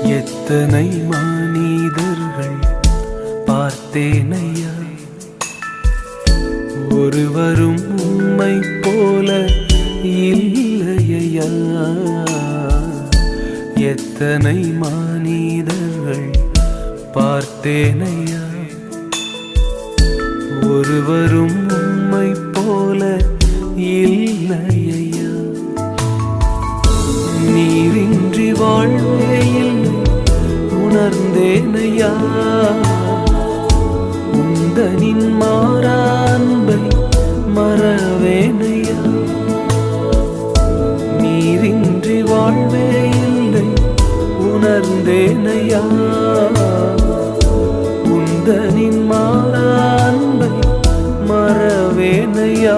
எத்தனை மனிதர்கள் பார்த்தேனையா, ஒருவரும் உம்மை போல இல்லையா. எத்தனை மனிதர்கள் பார்த்தேனையா, ஒருவரும் உம்மை போல இல்லையா. நீரின்றி வாழ்வே இல்லை உணர்ந்தேனையா, உந்தனின் மாறா அன்பை மறவேனையா. நீரின்றி வாழ்வே இல்லை உணர்ந்தேனையா, உந்தனின் மாறா அன்பை மறவேனையா.